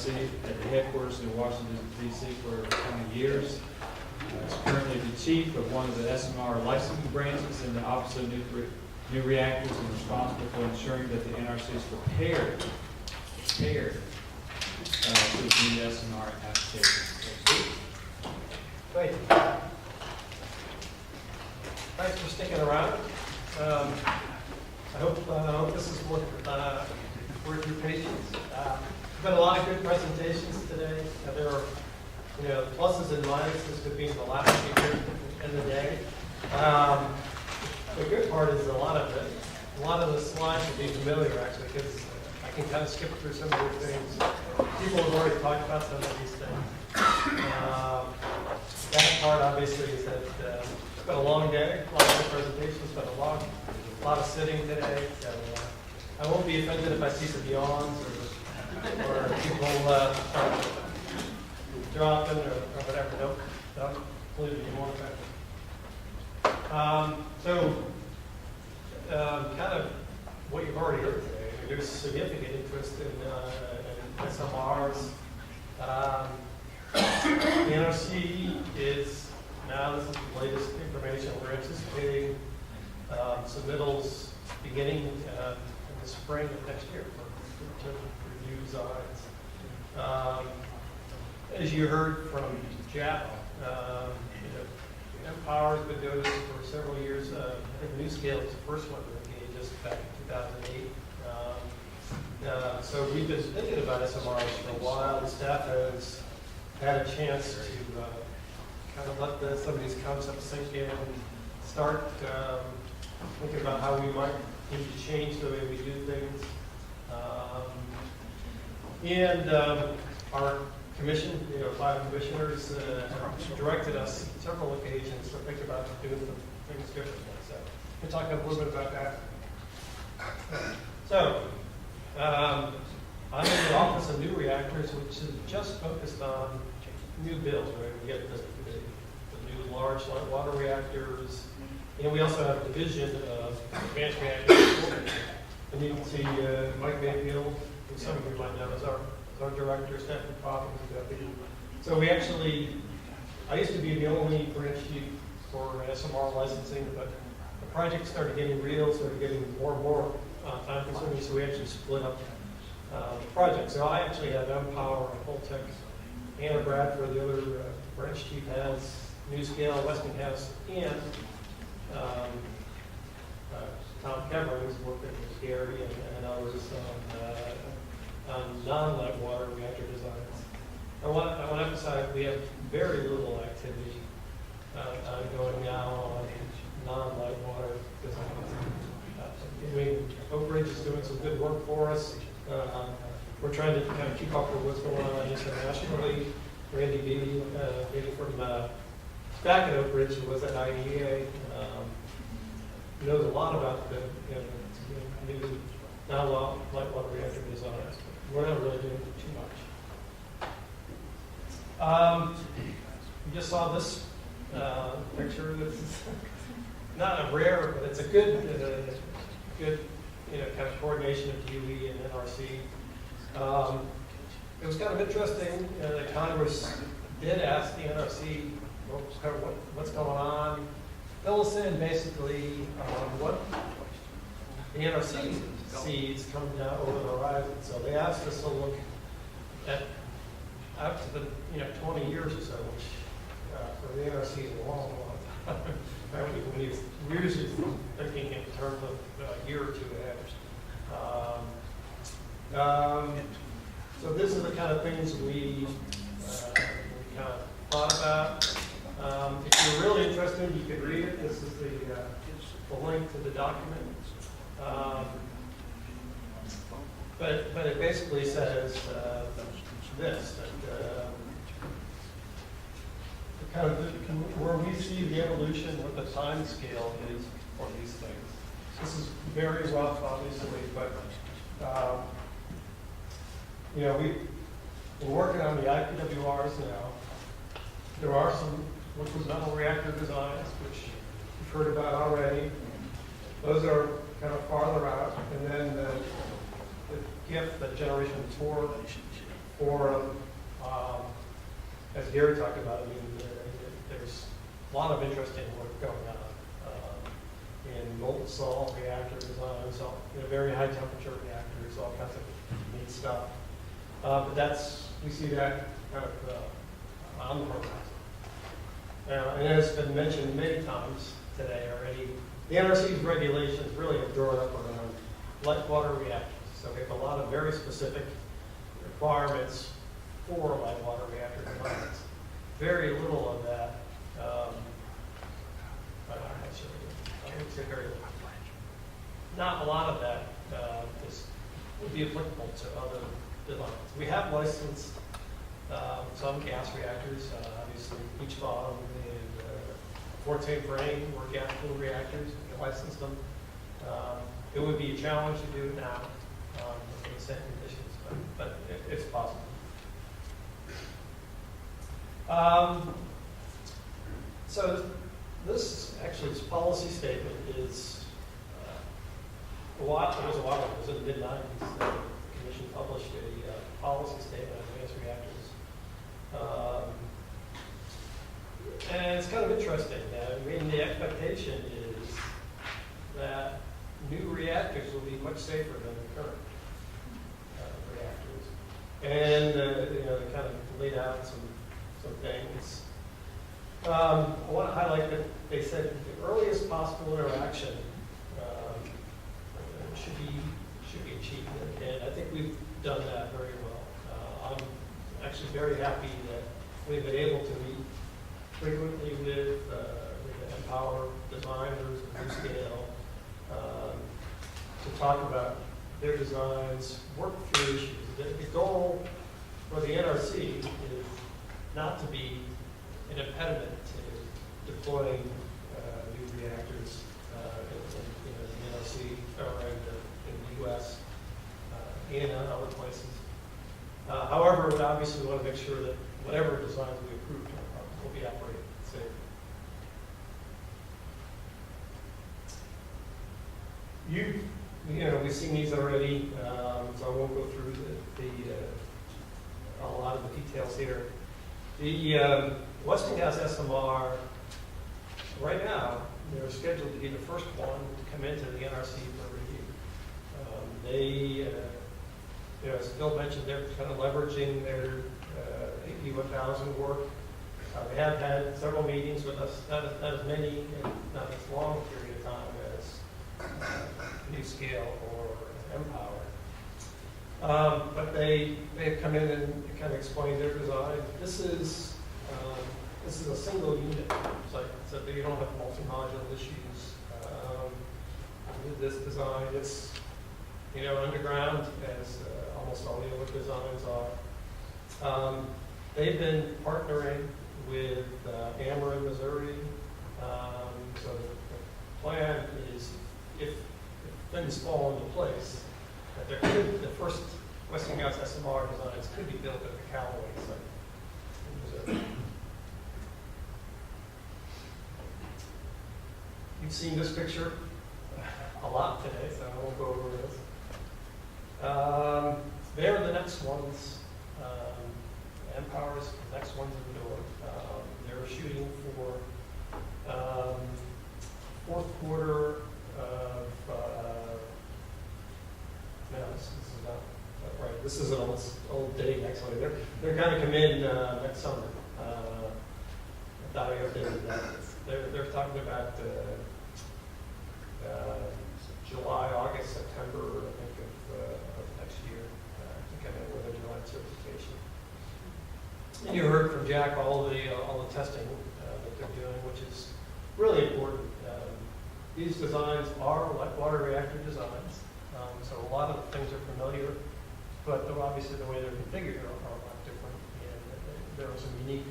NRC at the headquarters in Washington, D.C. for 20 years. He's currently the chief of one of the SMR licensing branches in the Office of New Reactors and responsible for ensuring that the NRC is prepared to do SMR applications. Great. Thanks for sticking around. I hope this is worth your patience. There's been a lot of good presentations today. There are pluses and minuses to being the last speaker in the day. The good part is a lot of the slides will be familiar actually, because I can kind of skip through some of the things. People have already talked about some of these things. That part obviously is that it's been a long day, a lot of good presentations, but a lot of sitting today. So I won't be offended if I see some yawns or people dropping or whatever. Don't believe it, you won't affect it. Kind of what you've already heard today. There's significant interest in SMRs. The NRC is now, this is the latest information, we're anticipating submittals beginning in the spring of next year for review designs. As you heard from Jeff, Empower has been doing this for several years. I think NuScale was the first one to engage us back in 2008. So we've been thinking about SMRs for a while. The staff has had a chance to kind of let some of these concepts sink in and start thinking about how we might need to change the way we do things. Our commission, 5 commissioners have directed us several occasions to think about doing things differently. So we'll talk a little bit about that. So I'm in the Office of New Reactors, which is just focused on new builds, right? We get the new large light water reactors, and we also have a division of advanced reactors. And you can see Mike Mayfield, who some of you might know, as our director, Stephanie Poppins, deputy. So we actually, I used to be the only branch chief for SMR licensing, but the project started getting real, started getting more and more time consuming, so we actually split up the project. So I actually have Empower, Holtec, Anna Bradford, the other branch chief has NuScale, Westinghouse, and Tom Cameron, who's working with Gary and others on non-light water reactor designs. I want to emphasize we have very little activity going now on non-light water designs. Oak Ridge is doing some good work for us. We're trying to kind of keep up with what's going on internationally. Randy Beatty, from back at Oak Ridge, who was at IEA, knows a lot about the new non-light water reactor designs. We're not really doing too much. You just saw this picture. This is not a rare, but it's a good kind of coordination of DOE and NRC. It was kind of interesting that Congress did ask the NRC what's going on, fill us in basically on what the NRC sees coming down over the horizon. So they asked us to look at up to the 20 years or so, which for the NRC is a long time. We're usually thinking in terms of a year or two ahead. So this is the kind of things we kind of thought about. If you're really interested, you could read it. This is the link to the document. But it basically says this, that kind of where we see the evolution, what the time scale is for these things. This is very rough, obviously, but we're working on the IPWRs now. There are some liquid metal reactor designs, which you've heard about already. Those are kind of farther out, and then the GIF, the generation 4 forum. As Gary talked about, I mean, there's a lot of interesting work going on in molten salt reactor design, so very high temperature reactors, all kinds of neat stuff. But we see that kind of on the horizon. And as has been mentioned many times today already, the NRC's regulations really have drawn up around light water reactors. So we have a lot of very specific requirements for light water reactor designs. Very little of that, I would say very little. Not a lot of that would be applicable to other designs. We have licensed some gas reactors, obviously beach bottom and Forte frame or gas cooled reactors. We can license them. It would be a challenge to do it now with the same conditions, but it's possible. So this policy statement is it was a while ago, it was in the mid-90s. The Commission published a policy statement on advanced reactors. And it's kind of interesting. I mean, the expectation is that new reactors will be much safer than the current reactors. And they kind of laid out some things. I want to highlight that they said the earliest possible interaction should be achieved, and I think we've done that very well. I'm actually very happy that we've been able to meet frequently with the Empower designers at NuScale to talk about their designs, work through issues. The goal for the NRC is not to be an impediment to deploying new reactors in the NRC or in the U.S. And other places. However, we obviously want to make sure that whatever designs we approve will be operated safe. We've seen these already, so I won't go through a lot of the details here. The Westinghouse SMR, right now, they're scheduled to be the first one to come into the NRC for review. As Bill mentioned, they're kind of leveraging their AP 1000 work. They have had several meetings with us, not as many and not as long a period of time as NuScale or Empower. But they have come in and kind of explained their design. This is a single unit, so that you don't have multi-module issues with this design. It's underground, as almost all the other designs are. They've been partnering with Ameren, Missouri. So the plan is, if things fall into place, that the first Westinghouse SMR designs could be built at the Callaway site in Missouri. You've seen this picture a lot today, so I won't go over this. They're the next ones. Empower's the next ones in the door. They're shooting for fourth quarter of. No, this is not right. This is an old date actually. They're going to come in next summer. I thought I updated that. They're talking about July, August, September, I think, of next year. I think I know where they're doing certification. And you heard from Jack all the testing that they're doing, which is really important. These designs are light water reactor designs, so a lot of things are familiar, but obviously the way they're configured are a lot different, and there are some unique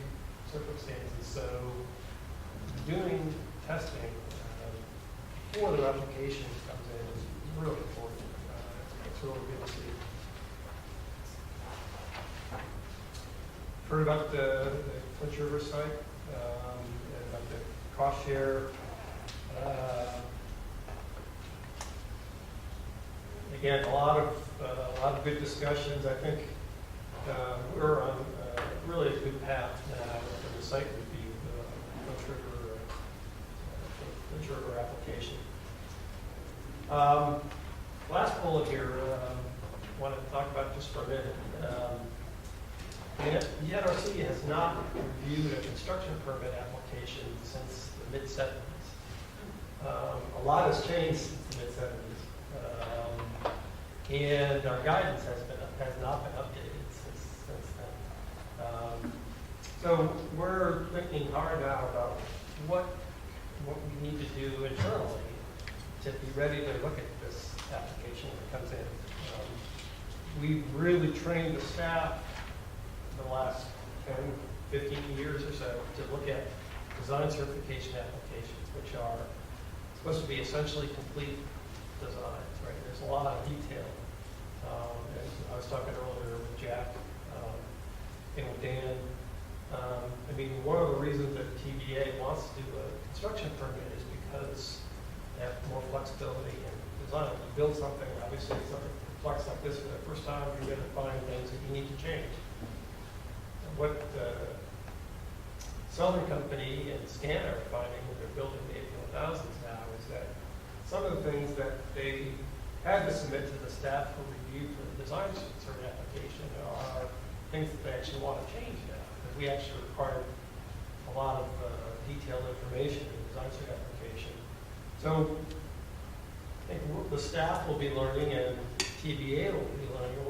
circumstances. So doing testing before the application comes in is really important. It's really good to see. Heard about the Clinch River site, and about the cost share. Again, a lot of good discussions. I think we're on really a good path now for the site review, the trigger application. Last bullet here, I want to talk about just for a minute. The NRC has not reviewed a construction permit application since the mid-70s. A lot has changed since the mid-70s, and our guidance has not been updated since then. So we're thinking hard now about what we need to do internally to be ready to look at this application when it comes in. We've really trained the staff the last 10, 15 years or so to look at design certification applications, which are supposed to be essentially complete designs, right? There's a lot of detail. As I was talking earlier with Jack and with Dan, I mean, one of the reasons that TVA wants to do a construction permit is because they have more flexibility in design. You build something, obviously something complex like this for the first time, you're going to find things that you need to change. What Southern Company and Scanner are finding when they're building the 801000s now is that some of the things that they had to submit to the staff for review for the design cert application are things that they actually want to change now. Because we actually require a lot of detailed information in the design cert application. So I think the staff will be learning and TVA will be learning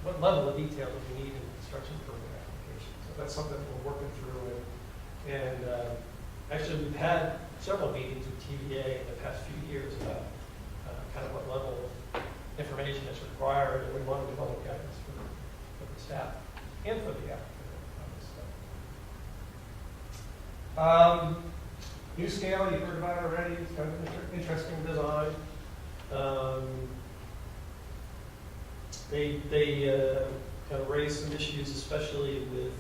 what level of detail do we need in the construction permit application. So that's something we're working through. And actually, we've had several meetings with TVA in the past few years about kind of what level of information is required, and we want to develop guidance for the staff and for the applicant on this stuff. New scale, you've heard about it already. It's kind of an interesting design. They kind of raise some issues, especially with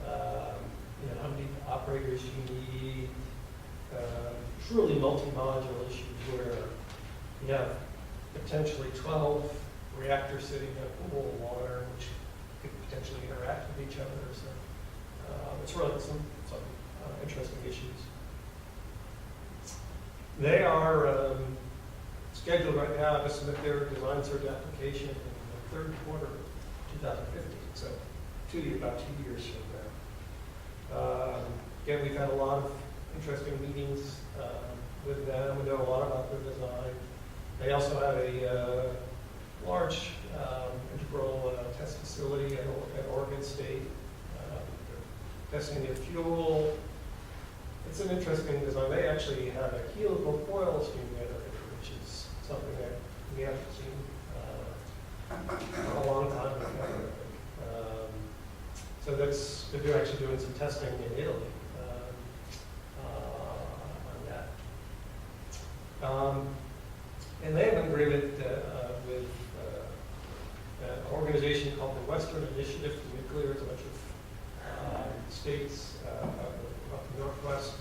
how many operators you need, truly multi-module issues where you have potentially 12 reactors sitting in a pool of water, which could potentially interact with each other. So it's really some interesting issues. They are scheduled right now to submit their design cert application in the third quarter of 2015, so about 2 years from now. Again, we've had a lot of interesting meetings with them. We know a lot about their design. They also have a large integral test facility at Oregon State. They're testing their fuel. It's an interesting design. They actually have a helical coil steam generator, which is something that we haven't seen for a long time. So they're actually doing some testing in Italy on that. And they have an agreement with an organization called the Western Initiative for Nuclear. It's a bunch of states up the Northwest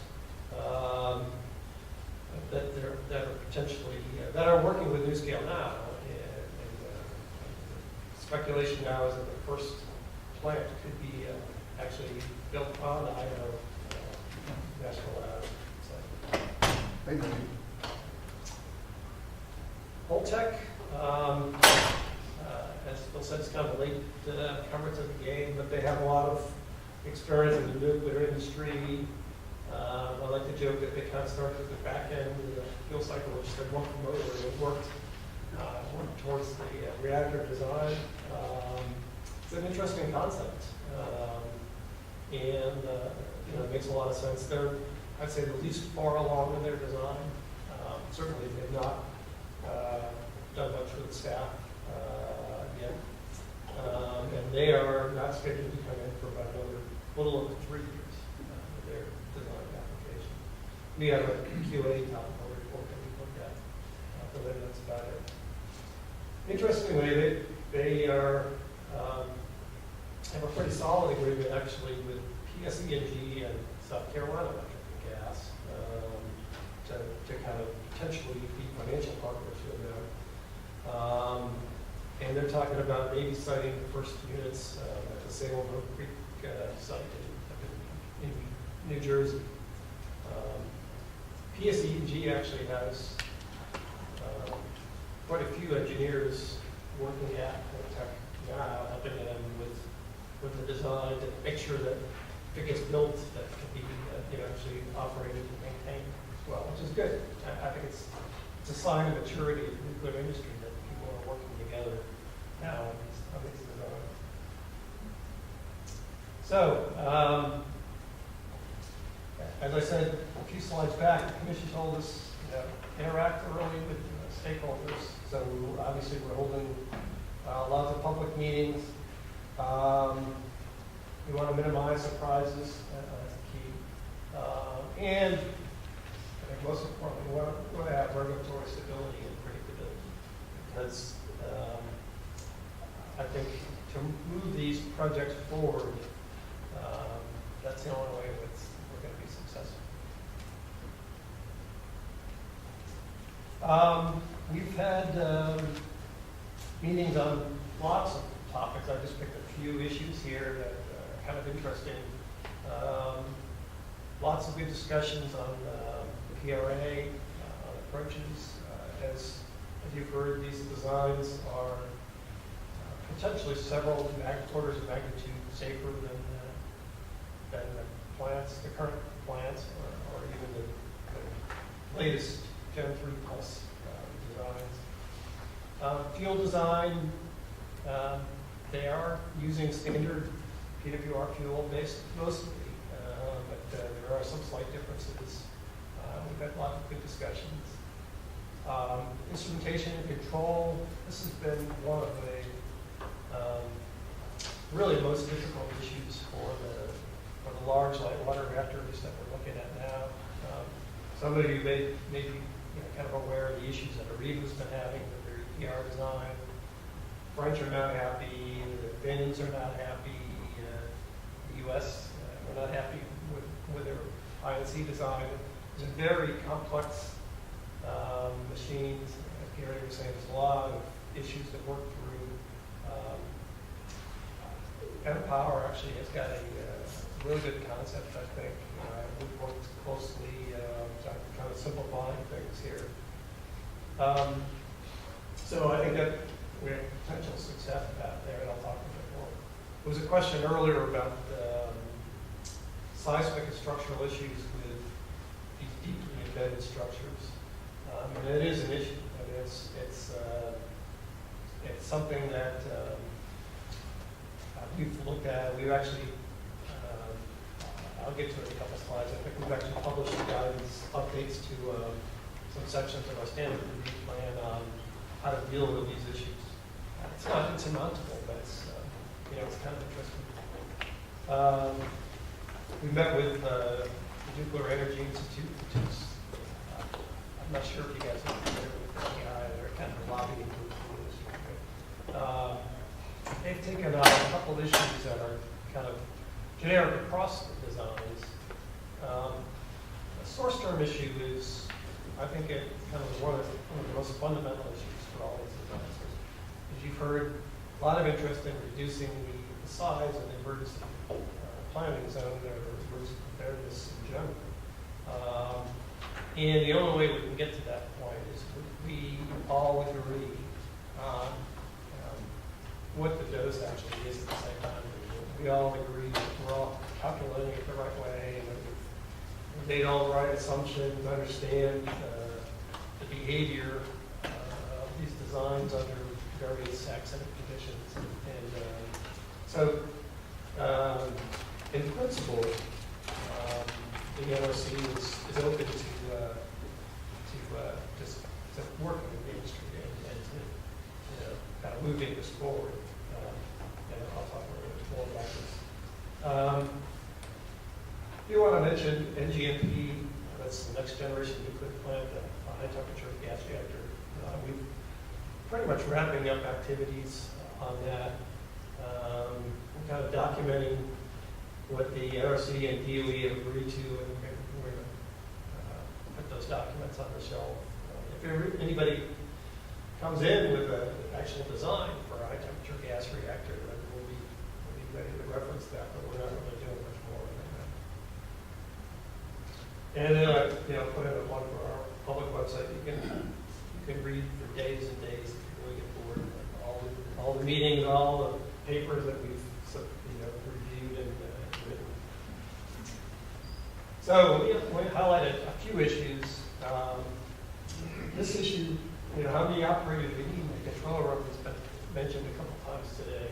that are working with NuScale now. And speculation now is that the first plant could be actually built on the Idaho National Lab site. Thank you. Holtec, as Phil said, it's kind of a late comer to the game, but they have a lot of experience in the nuclear industry. I like to joke that they kind of started at the back end of the fuel cycle, which they one promoter and worked towards the reactor design. It's an interesting concept, and it makes a lot of sense. They're, I'd say, the least far along in their design. Certainly, they've not done much with the staff yet, and they are not scheduled to come in for about another little over 3 years with their design application. We have a QA topical report that we looked at, but then that's about it. Interestingly, they are have a pretty solid agreement actually with PSE&G and South Carolina Electric and Gas to kind of potentially be financial partners with them. and they're talking about maybe siting the first units at the Salem Oak Creek site in New Jersey. PSE&G actually has quite a few engineers working at Tech now, helping them with the design to make sure that if it gets built, that it can be actually operated and maintained as well, which is good. I think it's a sign of maturity of the nuclear industry that people are working together now on these designs. So, as I said a few slides back, the commission told us interact early with stakeholders. So obviously we're holding lots of public meetings. We want to minimize surprises, that's key. And I think most importantly, we want to have regulatory stability and predictability. Because I think to move these projects forward, that's the only way we're going to be successful. We've had meetings on lots of topics. I just picked a few issues here that are kind of interesting. Lots of good discussions on PRA approaches. As you've heard, these designs are potentially several orders of magnitude safer than the plants, the current plants, or even the latest Gen 3 Plus designs. Fuel design, they are using standard PWR fuel based mostly, but there are some slight differences. We've had lots of good discussions. Instrumentation and control, this has been one of the really most difficult issues for the large light water reactors that we're looking at now. Some of you may be kind of aware of the issues that Ariba's been having with their EPR design. French are not happy, the Finns are not happy, the US are not happy with their INC design. It's a very complex machines. As Gary was saying, there's a lot of issues to work through. Power actually has got a really good concept, I think. We've worked closely trying to simplify things here. So I think that we have potential success out there, and I'll talk a bit more. There was a question earlier about seismic and structural issues with these deeply embedded structures. And it is an issue. I mean, it's something that we've looked at. We've actually, I'll get to it in a couple slides. I think we've actually published guidance updates to some sections of our standard review plan on how to deal with these issues. It's not insurmountable, but it's it's kind of interesting. We met with the Nuclear Energy Institute, which is I'm not sure if you guys are familiar with NEI. They're kind of a lobbying group for this. They've taken on a couple of issues that are kind of generic across the designs. The source term issue is, I think, kind of one of the most fundamental issues for all these designs. As you've heard, a lot of interest in reducing the size of the emergency planning zone or emergency preparedness in general. And the only way we can get to that point is we all agree on what the dose actually is at the same time. We all agree that we're all calculating it the right way, and we've made all the right assumptions, understand the behavior of these designs under various accident conditions. And so, in principle, the NRC is open to working with the industry and to kind of moving this forward. And I'll talk a little bit more about this. You want to mention NGMP, that's the next generation nuclear plant, a high temperature gas reactor. We've pretty much wrapping up activities on that. We're kind of documenting what the NRC and DOE have agreed to, and we're going to put those documents on the shelf. If anybody comes in with an actual design for a high temperature gas reactor, then we'll be ready to reference that, but we're not really doing much more than that. And then put in one for our public website. You can read for days and days if you really get bored. All the meetings, all the papers that we've reviewed and written. So we highlighted a few issues. This issue, how many operators we need in the control room has been mentioned a couple times today.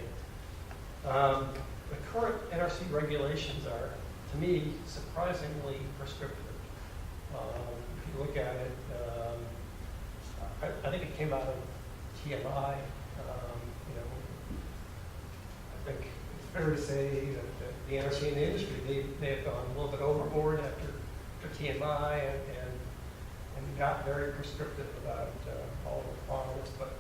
The current NRC regulations are, to me, surprisingly prescriptive. If you look at it, I think it came out of TMI. I think it's fair to say that the NRC and the industry, they have gone a little bit overboard after TMI and got very prescriptive about all the requirements. But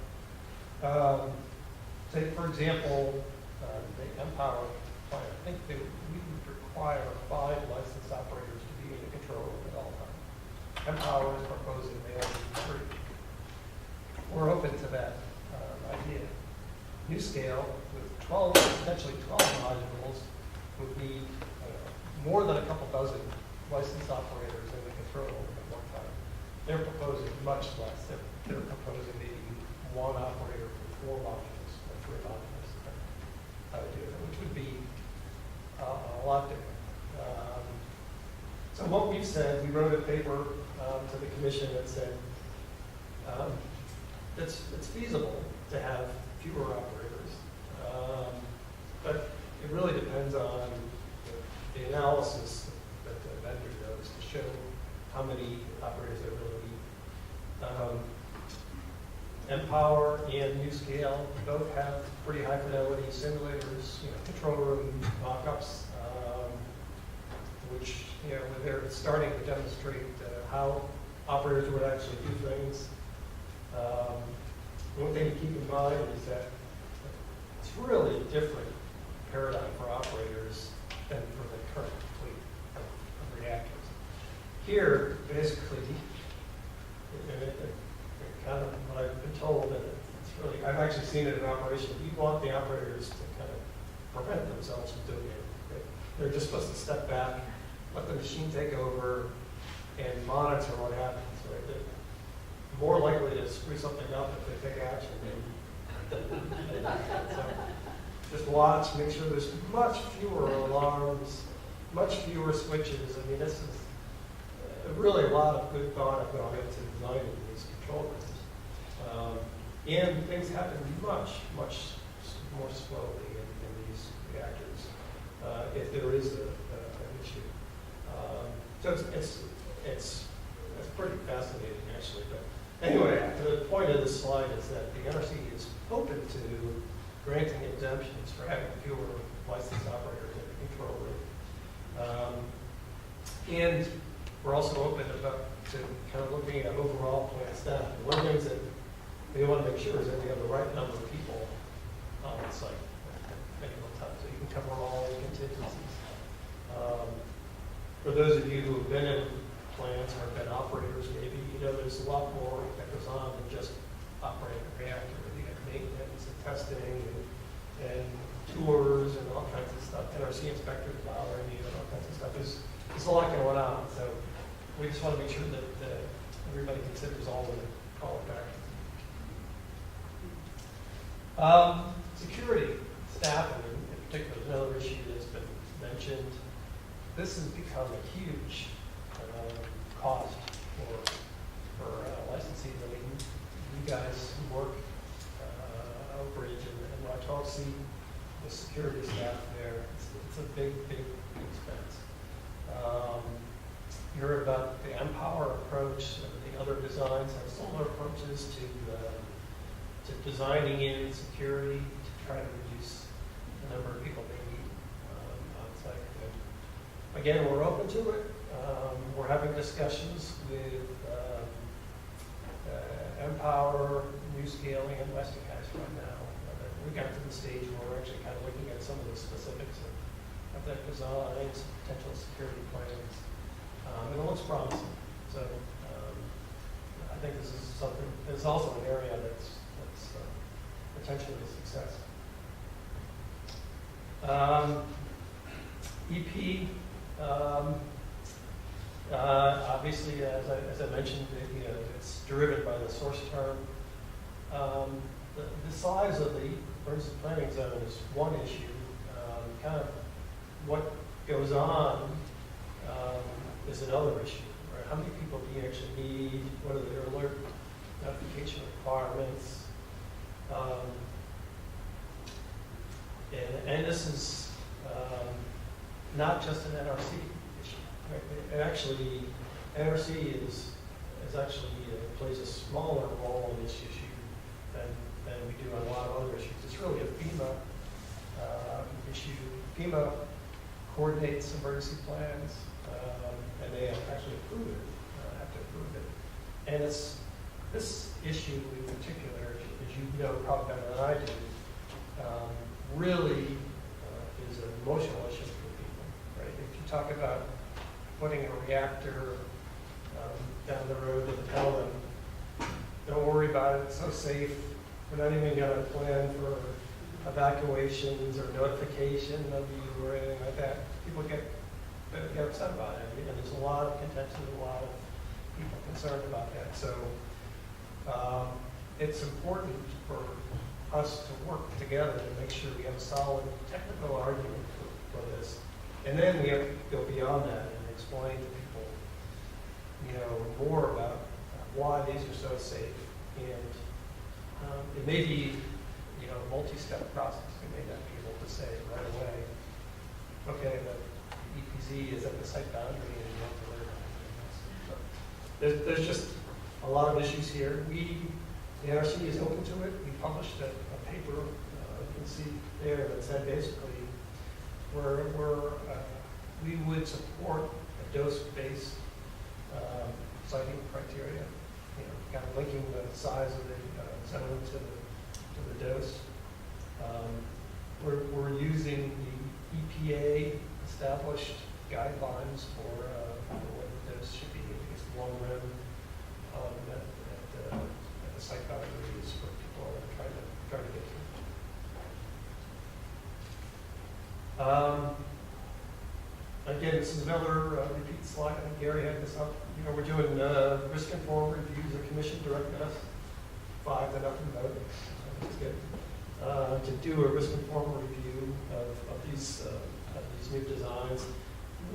say, for example, the Empower plant, I think we would require 5 licensed operators to be in the control room at all times. Empower is proposing they only need 3. We're open to that idea. NuScale, with potentially 12 modules, would need more than a couple dozen licensed operators in the control room at one time. They're proposing much less. They're proposing maybe 1 operator for 4 modules or 3 modules. Which would be a lot different. So what we've said, we wrote a paper to the commission that said it's feasible to have fewer operators, but it really depends on the analysis that the vendor does to show how many operators they really need. Empower and NuScale both have pretty high fidelity simulators, control room mock-ups, which where they're starting to demonstrate how operators would actually do things. One thing to keep in mind is that it's really a different paradigm for operators than for the current fleet of reactors. Here, basically, kind of what I've been told, and it's really, I've actually seen it in operation. You want the operators to kind of prevent themselves from doing it. They're just supposed to step back, let the machine take over, and monitor what happens. Right? They're more likely to screw something up if they take action. So just watch, make sure there's much fewer alarms, much fewer switches. I mean, this is really a lot of good thought have gone into designing these control rooms. And things happen much, much more slowly in these reactors if there is an issue. So it's pretty fascinating, actually. But anyway, the point of this slide is that the NRC is open to granting exemptions for having fewer licensed operators in the control room. And we're also open to kind of looking at overall plant staff. One of the things that we want to make sure is that we have the right number of people on site at any one time, so you can cover all the contingencies. For those of you who have been in plants or have been operators, maybe there's a lot more that goes on than just operating a reactor. You have maintenance and testing and tours and all kinds of stuff. NRC inspectors, flowering, all kinds of stuff. There's a lot going on. So we just want to make sure that everybody considers all the factors. Security, staffing in particular, is another issue that's been mentioned. This has become a huge cost for licensees. I mean, you guys who work Oak Ridge and Rochelle see the security staff there. It's a big, big expense. You heard about the Empower approach. The other designs have similar approaches to designing in security to try to reduce the number of people they need on site. And again, we're open to it. We're having discussions with Empower, NuScale, and Westinghouse right now. We got to the stage where we're actually kind of looking at some of the specifics of that design, some potential security plans. And it looks promising. So I think this is something, it's also an area that's potentially a success. EP, obviously, as I mentioned, it's derivative by the source term. The size of the emergency planning zone is one issue. Kind of what goes on is another issue. Right? How many people do you actually need? What are their alert notification requirements? And this is not just an NRC issue. Right? It actually, NRC is actually plays a smaller role in this issue than we do on a lot of other issues. It's really a FEMA issue. FEMA coordinates emergency plans, and they actually approve it, have to approve it. And it's this issue in particular, as you know probably better than I do, really is an emotional issue for people, right? If you talk about putting a reactor down the road and tell them, don't worry about it, it's so safe, we're not even going to plan for evacuations or notification of you or anything like that, people get upset about it. And there's a lot of contention, a lot of people concerned about that. So it's important for us to work together to make sure we have a solid technical argument for this. And then we have to go beyond that and explain to people, more about why these are so safe. And it may be, a multi-step process. We may not be able to say right away, okay, the EPZ is at the site boundary and you have to worry about it. So there's just a lot of issues here. The NRC is open to it. We published a paper, you can see there, that said basically we would support a dose-based siting criteria, kind of linking the size of the zone to the dose. We're using the EPA established guidelines for what the dose should be. I think it's long run at the site boundaries for people who are trying to get to. Again, this is another repeat slide. I think Gary had this up. We're doing risk-informed reviews. The commission directed us 5-0 vote. That's good. To do a risk-informed review of these new designs.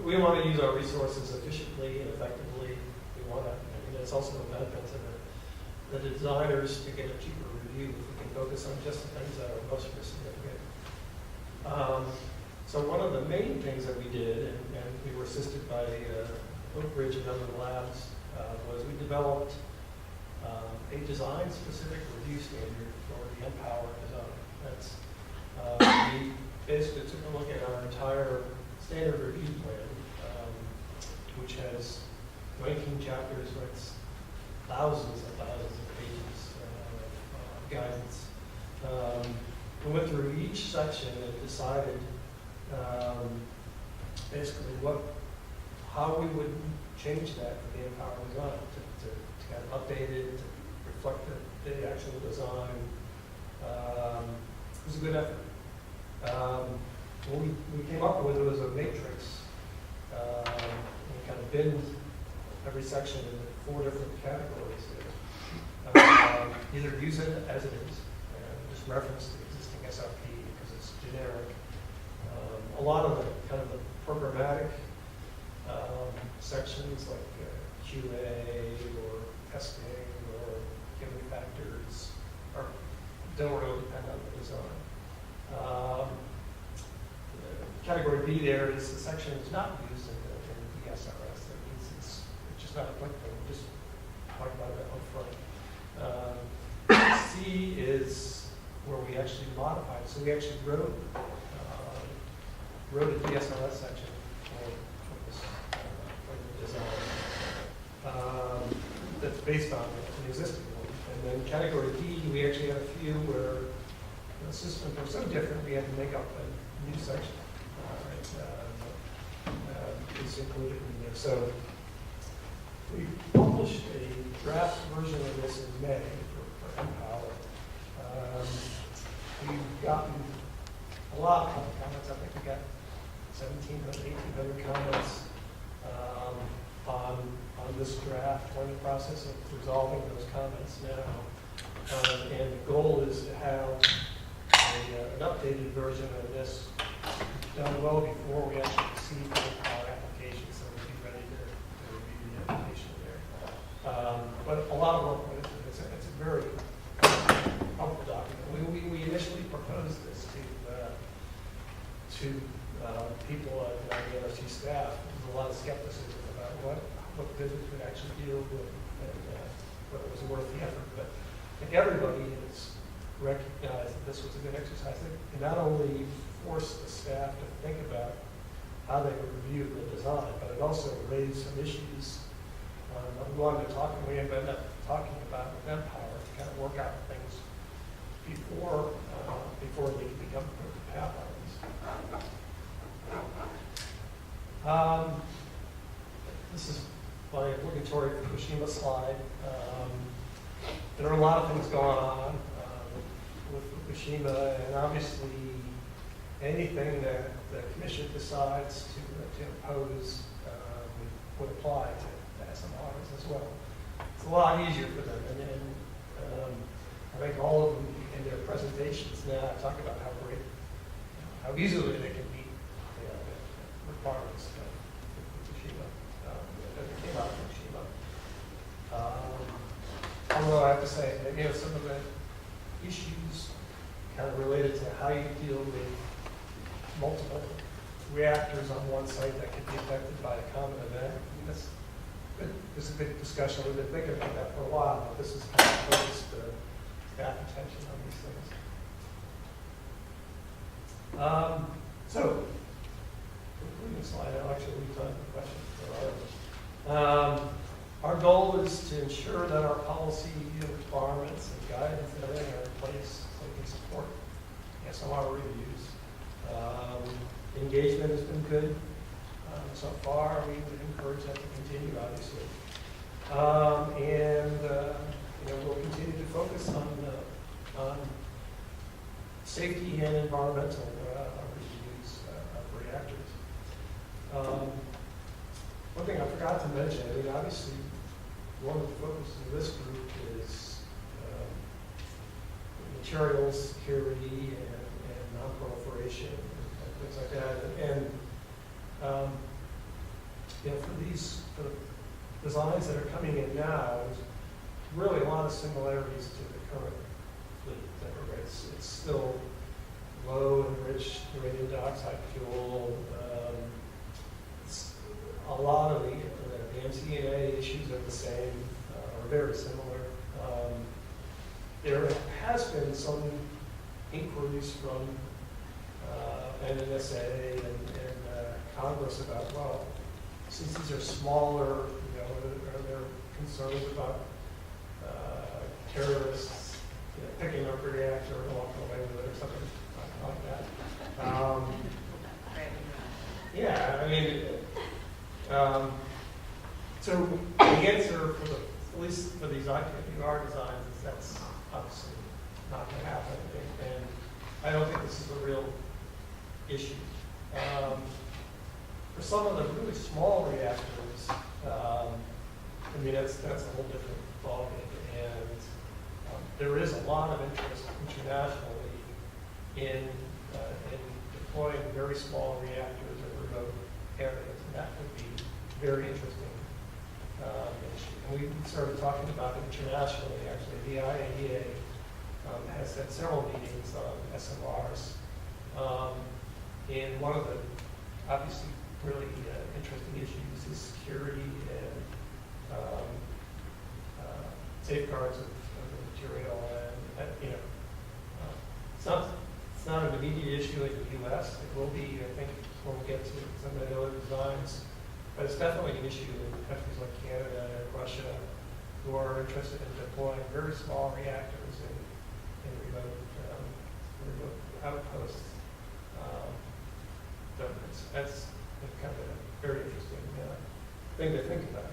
We want to use our resources efficiently and effectively. We want to. It's also a benefit to the designers to get a cheaper review if we can focus on just the things that are most significant. So one of the main things that we did, and we were assisted by Oak Ridge and other labs, was we developed a design-specific review standard for the Empower design. That's we basically took a look at our entire standard review plan, which has 19 chapters, where it's thousands and thousands of pages of guidance. We went through each section and decided basically how we would change that for the Empower design to kind of update it, to reflect the actual design. It was a good effort. What we came up with was a matrix. We kind of binned every section into 4 different categories. Either use it as it is, just reference the existing SRP because it's generic. A lot of the kind of the programmatic sections like QA or testing or given factors don't really depend on the design. Category B there is the section that's not used in the SRS. That means it's just not applicable. We'll just talk about it up front. C is where we actually modified. So we actually wrote a DSRS section for the design that's based on an existing one. And then category D, we actually had a few where the systems were so different we had to make up a new section. It's included in there. So We published a draft version of this in May for Empower. We've gotten a lot of comments. I think we got 1,700, 1,800 comments on this draft. We're in the process of resolving those comments now. And the goal is to have an updated version of this done well before we actually receive our application, so we'll be ready to review the application there. But a lot of work went into this, and it's a very helpful document. We initially proposed this to people at the NRC staff. There was a lot of skepticism about what good it could actually do and whether it was worth the effort. But I think everybody has recognized that this was a good exercise. It not only forced the staff to think about how they would review the design, but it also raised some issues that we wanted to talk, and we ended up talking about with Empower to kind of work out things before they could become path items. This is my obligatory Fukushima slide. There are a lot of things going on with Fukushima, and obviously anything that the commission decides to impose would apply to SMRs as well. It's a lot easier for them, and I think all of them in their presentations now talk about how easily they can meet the requirements of Fukushima, that came out of Fukushima. Although I have to say, that, some of the issues kind of related to how you deal with multiple reactors on one site that can be affected by a common event. This is a big discussion. We've been thinking about that for a while, but this is kind of focused staff attention on these things. So, concluding slide, I'll actually leave time for questions. Our goal is to ensure that our policy requirements and guidance and everything are in place so we can support SMR reviews. Engagement has been good so far. We would encourage that to continue, obviously. We'll continue to focus on safety and environmental reviews of reactors. One thing I forgot to mention, obviously, one of the focuses of this group is materials security and non-proliferation and things like that. And for the designs that are coming in now, there's really a lot of similarities to the current fleet. It's still low enriched uranium dioxide fuel. A lot of the MCNA issues are the same, or very similar. There has been some inquiries from NNSA and Congress about, well, since these are smaller, are there concerns about terrorists picking up a reactor and walking away with it or something like that? So the answer at least for these IPR designs is that's obviously not going to happen, and I don't think this is a real issue. For some of the really small reactors, that's a whole different ballgame, and there is a lot of interest internationally in deploying very small reactors in remote areas, and that would be very interesting issue. And we started talking about it internationally, actually. The IAEA has had several meetings on SMRs. And one of the obviously really interesting issues is security and safeguards of the material. And it's not an immediate issue in the U.S. It will be, I think, when we get to some of the other designs. But it's definitely an issue in countries like Canada and Russia who are interested in deploying very small reactors in remote outposts. That's kind of a very interesting thing to think about.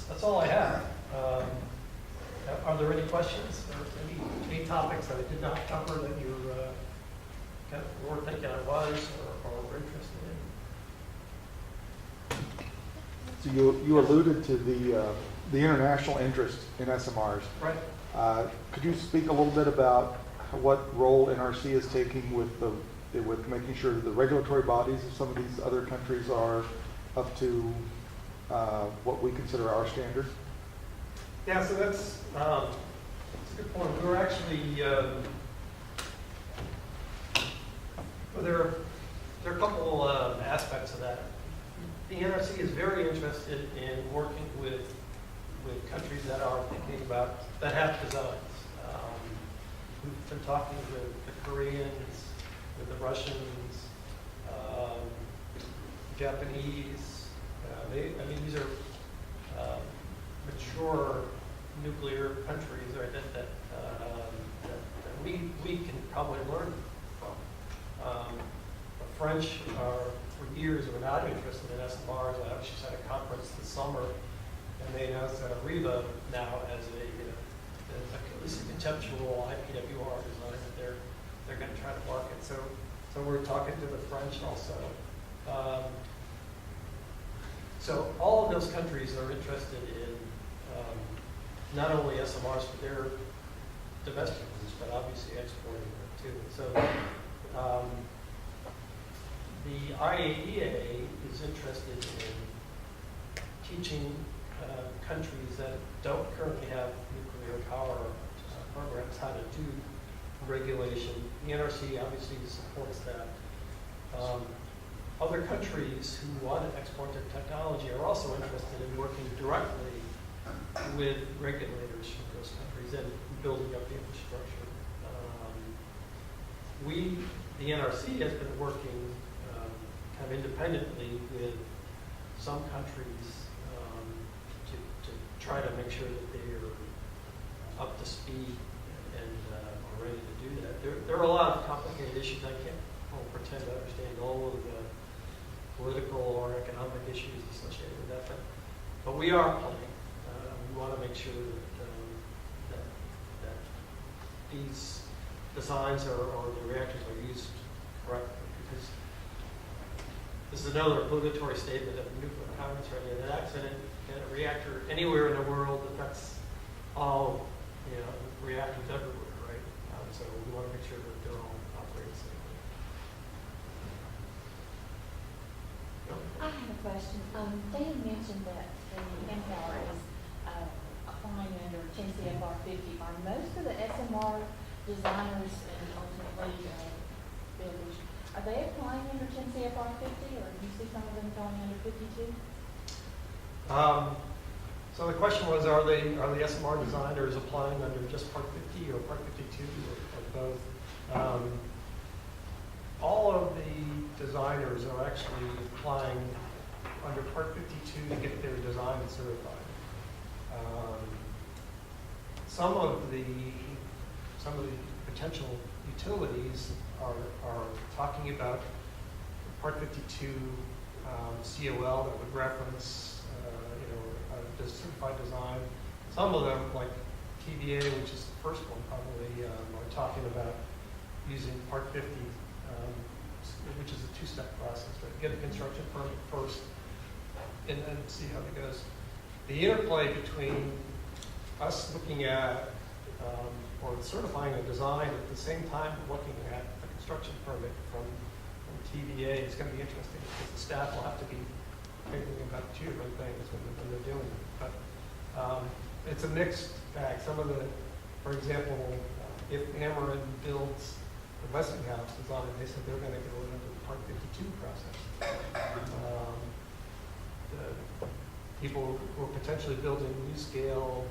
that's all I have. Are there any questions or any topics that I did not cover that you kind of were thinking I was or were interested in? So you alluded to the international interest in SMRs. Right. Could you speak a little bit about what role NRC is taking with making sure the regulatory bodies of some of these other countries are up to what we consider our standard? Yeah, so that's a good point. We were actually well, there are a couple aspects of that. The NRC is very interested in working with countries that are thinking about, that have designs. We've been talking with the Koreans, with the Russians, Japanese. These are mature nuclear countries, right, that we can probably learn from. The French are, for years, were not interested in SMRs. I actually had a conference this summer, and they announced Riva now as at least a conceptual IPWR design that they're going to try to market. So we're talking to the French also. So all of those countries are interested in not only SMRs for their domestic use, but obviously exporting them too. So the IAEA is interested in teaching countries that don't currently have nuclear power programs how to do regulation. The NRC obviously supports that. Other countries who want to export their technology are also interested in working directly with regulators from those countries and building up the infrastructure. The NRC has been working kind of independently with some countries to try to make sure that they're up to speed and are ready to do that. There are a lot of complicated issues. I can't pretend to understand all of the political or economic issues associated with that, but we are playing. We want to make sure that these designs or the reactors are used correctly, because this is another obligatory statement of nuclear power right? An accident in a reactor anywhere in the world affects all reactors everywhere, right? So we want to make sure that they're all operating safely. I have a question. Dan mentioned that the MPR is applying under 10 CFR 50. Are most of the SMR designers and ultimately builders, are they applying under 10 CFR 50, or do you see some of them going under 52? So the question was, are the SMR designers applying under just Part 50 or Part 52 or both? All of the designers are actually applying under Part 52 to get their design certified. Some of the potential utilities are talking about Part 52 COL that would reference the certified design. Some of them, like TVA, which is the first one probably, are talking about using Part 50, which is a two-step process, right? Get a construction permit first, and then see how it goes. The interplay between us looking at or certifying a design at the same time looking at the construction permit from TVA is going to be interesting, because the staff will have to be thinking about two different things when they're doing it. But it's a mixed bag. Some of the, for example, if Ameren builds the Westinghouse design, they said they're going to go into the Part 52 process. The people who are potentially building new scale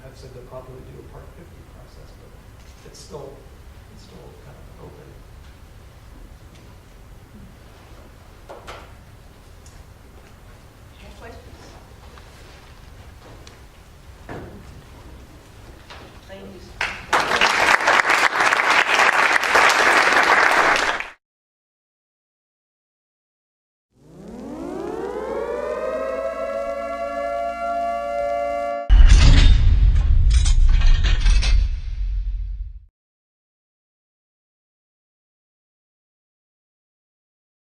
have said they'll probably do a Part 50 process, but it's still kind of open.